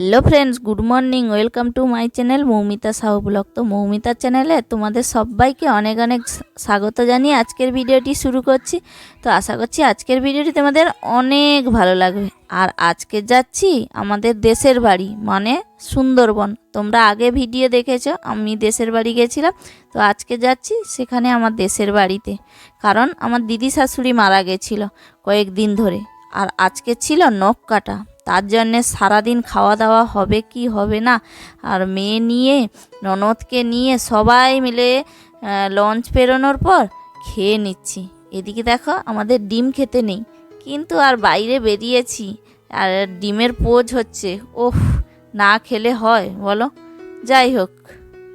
Hello friends, good morning. Welcome to my channel Moumita Sahu blog. তো মৌমিতার চ্যানেলে তোমাদের সবাইকে অনেক অনেক স্বাগত জানিয়ে আজকের ভিডিওটি শুরু করছি। তো আশা করছি আজকের ভিডিওটি তোমাদের অনেক ভালো লাগবে। আর আজকে যাচ্ছি আমাদের দেশের বাড়ি, মানে সুন্দরবন। তোমরা আগে ভিডিও দেখেছো, আমি দেশের বাড়ি গেছিলাম। তো আজকে যাচ্ছি সেখানে আমার দেশের বাড়িতে, কারণ আমার দিদি শাশুড়ি মারা গেছিলো কয়েকদিন ধরে। আর আজকে ছিল নখ কাটা, তার জন্যে সারাদিন খাওয়া দাওয়া হবে কি হবে না। আর মেয়ে নিয়ে, ননদকে নিয়ে সবাই মিলে লঞ্চ পেরোনোর পর খেয়ে নিচ্ছি। এদিকে দেখো আমাদের ডিম খেতে নেই, কিন্তু আর বাইরে বেরিয়েছি আর ডিমের পোজ হচ্ছে। ওহ, না খেলে হয় বলো? যাই হোক,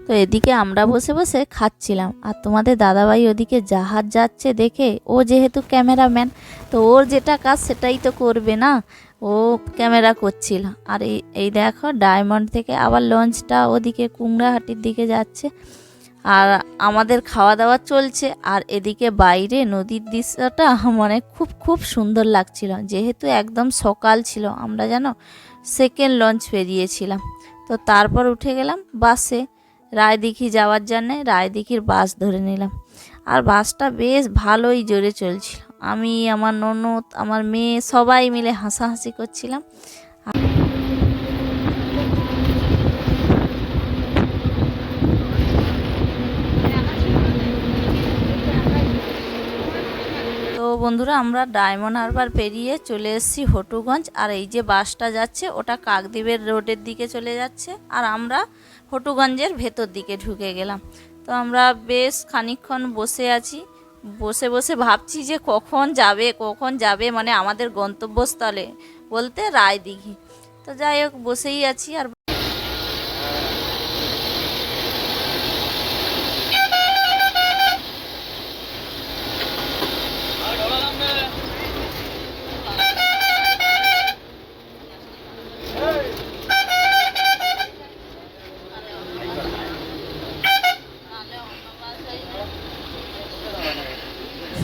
তো এদিকে আমরা বসে বসে খাচ্ছিলাম। আর তোমাদের দাদাভাই ওদিকে জাহাজ যাচ্ছে দেখে, ও যেহেতু ক্যামেরাম্যান, তো ওর যেটা কাজ সেটাই তো করবে না, ও ক্যামেরা করছিল। আর এই দেখো ডায়মন্ড থেকে আবার লঞ্চটা ওদিকে কুমড়াহাটির দিকে যাচ্ছে। আর আমাদের খাওয়া দাওয়া চলছে, আর এদিকে বাইরে নদীর দৃশ্যটা মানে খুব খুব সুন্দর লাগছিল। যেহেতু একদম সকাল ছিল, আমরা যেন সেকেন্ড লঞ্চ পেরিয়েছিলাম। তো তারপর উঠে গেলাম বাসে রায়দিঘি যাওয়ার জন্যে। রায়দিঘির বাস ধরে নিলাম, আর বাসটা বেশ ভালোই জোরে চলছিল। আমি, আমার ননদ, আমার মেয়ে সবাই মিলে হাসাহাসি করছিলাম। তো বন্ধুরা, আমরা ডায়মন্ড হারবার পেরিয়ে চলে এসেছি হটুগঞ্জ। আর এই যে বাসটা যাচ্ছে ওটা কাকদ্বীপের রোডের দিকে চলে যাচ্ছে, আর আমরা হটুগঞ্জের ভেতর দিকে ঢুকে গেলাম। তো আমরা বেশ খানিকক্ষণ বসে আছি, বসে বসে ভাবছি যে কখন যাবে, মানে আমাদের গন্তব্যস্থলে বলতে রায়দিঘি। তো যাই হোক, বসেই আছি। আর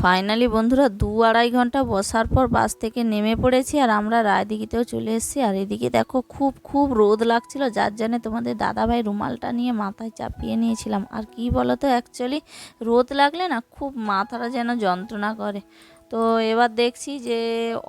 ফাইনালি বন্ধুরা 2-2.5 ঘন্টা বসার পর বাস থেকে নেমে পড়েছি, আর আমরা রায়দিঘিতেও চলে এসেছি। আর এদিকে দেখো খুব খুব রোদ লাগছিল, যার জন্য তোমাদের দাদাভাই রুমালটা নিয়ে মাথায় চাপিয়ে নিয়েছিলাম। আর কি বলো তো, অ্যাকচুয়ালি রোদ লাগলে না খুব মাথাটা যেন যন্ত্রণা করে। তো এবার দেখছি যে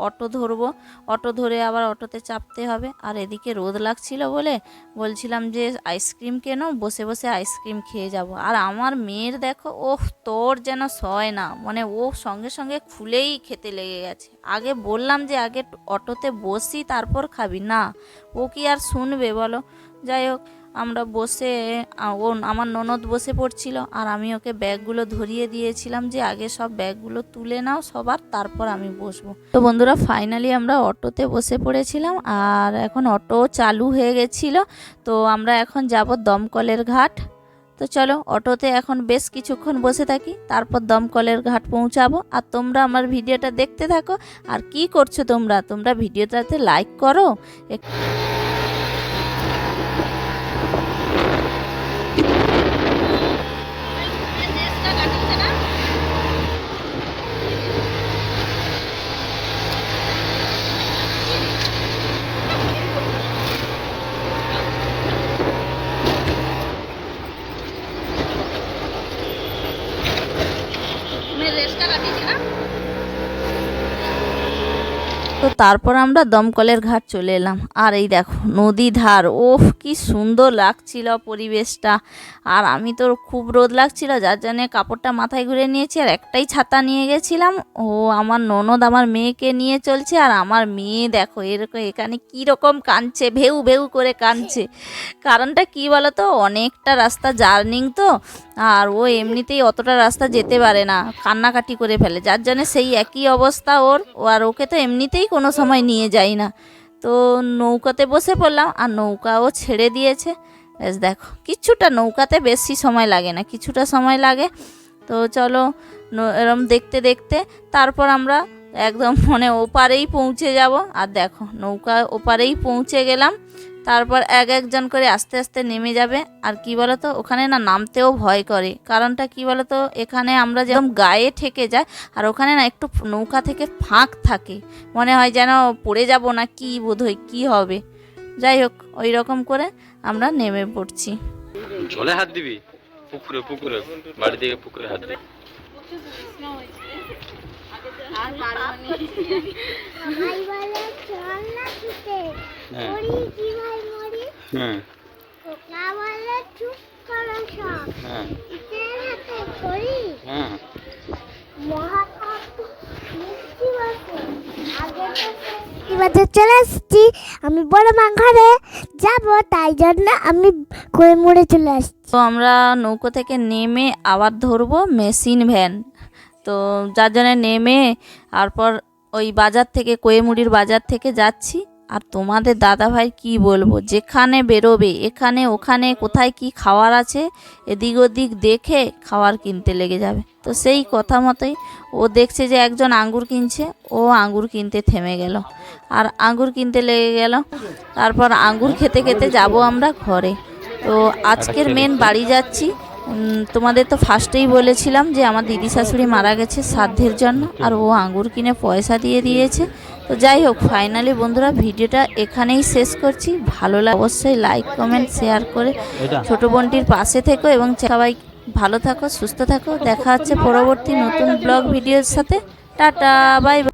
অটো ধরবো, অটো ধরে আবার অটোতে চাপতে হবে। আর এদিকে রোদ লাগছিল বলে বলছিলাম যে আইসক্রিম কেনো, বসে বসে আইসক্রিম খেয়ে যাব। আর আমার মেয়ের দেখো, ওহ তোর যেন সয় না, মানে ও সঙ্গে সঙ্গে খুলেই খেতে লেগে গেছে। আগে বললাম যে আগে অটোতে বসি তারপর খাবি, না ও কি আর শুনবে বলো? যাই হোক, আমরা বসে, ও আমার ননদ বসে পড়ছিল, আর আমি ওকে ব্যাগগুলো ধরিয়ে দিয়েছিলাম যে আগে সব ব্যাগগুলো তুলে নাও সবার, তারপর আমি বসবো। তো বন্ধুরা ফাইনালি আমরা অটোতে বসে পড়েছিলাম, আর এখন অটো চালু হয়ে গেছিল। তো আমরা এখন যাব দমকলের ঘাট। তো চলো অটোতে এখন বেশ কিছুক্ষণ বসে থাকি, তারপর দমকলের ঘাট পৌঁছাবো। আর তোমরা আমার ভিডিওটা দেখতে থাকো। আর কি করছো তোমরা ভিডিওটাতে লাইক করো। তো তারপর আমরা দমকলের ঘাট চলে এলাম। আর এই দেখো নদী ধার, ওফ কি সুন্দর লাগছিল পরিবেশটা। আর আমি তো খুব রোদ লাগছিল, যার জন্যে কাপড়টা মাথায় ঘুরে নিয়েছি, আর একটাই ছাতা নিয়ে গেছিলাম। ও আমার ননদ আমার মেয়েকে নিয়ে চলছে, আর আমার মেয়ে দেখো এরকম এখানে কীরকম কাঁদছে, ভেউ ভেউ করে কাঁদছে। কারণটা কি বলো তো, অনেকটা রাস্তা জার্নিং তো, আর ও এমনিতেই অতটা রাস্তা যেতে পারে না, কান্নাকাটি করে ফেলে, যার জন্য সেই একই অবস্থা ওর। আর ওকে তো এমনিতেই কোনো সময় নিয়ে যাই না। তো নৌকাতে বসে পড়লাম, আর নৌকাও ছেড়ে দিয়েছে। বেশ দেখো, কিছুটা নৌকাতে বেশি সময় লাগে না, কিছুটা সময় লাগে। তো চলো এরম দেখতে দেখতে তারপর আমরা একদম মানে ওপারেই পৌঁছে যাব। আর দেখো নৌকা ওপারেই পৌঁছে গেলাম। তারপর একজন করে আস্তে আস্তে নেমে যাবে। আর কি বলো তো, ওখানে না নামতেও ভয় করে। কারণটা কি বলো তো, এখানে আমরা যেরকম গায়ে ঠেকে যাই, আর ওখানে না একটু নৌকা থেকে ফাঁক থাকে, মনে হয় যেন পড়ে যাব না কি, বোধহয় কি হবে। যাই হোক ওই রকম করে আমরা নেমে পড়ছি। জলে হাত দিবি? পুকুরে পুকুরে বাড়ি থেকে পুকুরে হাত দিবি। হ্যাঁ চলে এসেছি, আমি বড় মা ঘরে যাব, তাই জন্য আমি করে মুড়ে চলে আসছি। তো আমরা নৌকো থেকে নেমে আবার ধরবো মেশিন ভ্যান। তো যার জন্য নেমে তারপর ওই বাজার থেকে কোয়েমুড়ির বাজার থেকে যাচ্ছি। আর তোমাদের দাদাভাই কি বলবো, যেখানে বেরোবে এখানে ওখানে কোথায় কি খাওয়ার আছে এদিক ওদিক দেখে খাওয়ার কিনতে লেগে যাবে। তো সেই কথা মতোই ও দেখছে যে একজন আঙ্গুর কিনছে, ও আঙ্গুর কিনতে থেমে গেল আর আঙ্গুর কিনতে লেগে গেল। তারপর আঙ্গুর খেতে খেতে যাব আমরা ঘরে। তো আজকের মেন বাড়ি যাচ্ছি। তোমাদের তো ফার্স্টেই বলেছিলাম যে আমার দিদি শাশুড়ি মারা গেছে শ্রাদ্ধের জন্য, আর ও আঙ্গুর কিনে পয়সা দিয়ে দিয়েছে। তো যাই হোক, ফাইনালি বন্ধুরা ভিডিওটা এখানেই শেষ করছি। ভালো লাগে অবশ্যই লাইক কমেন্ট শেয়ার করে ছোট বোনটির পাশে থেকো এবং সবাই ভালো থাকো সুস্থ থাকো। দেখা হচ্ছে পরবর্তী নতুন ব্লগ ভিডিওর সাথে। Tata bye bye.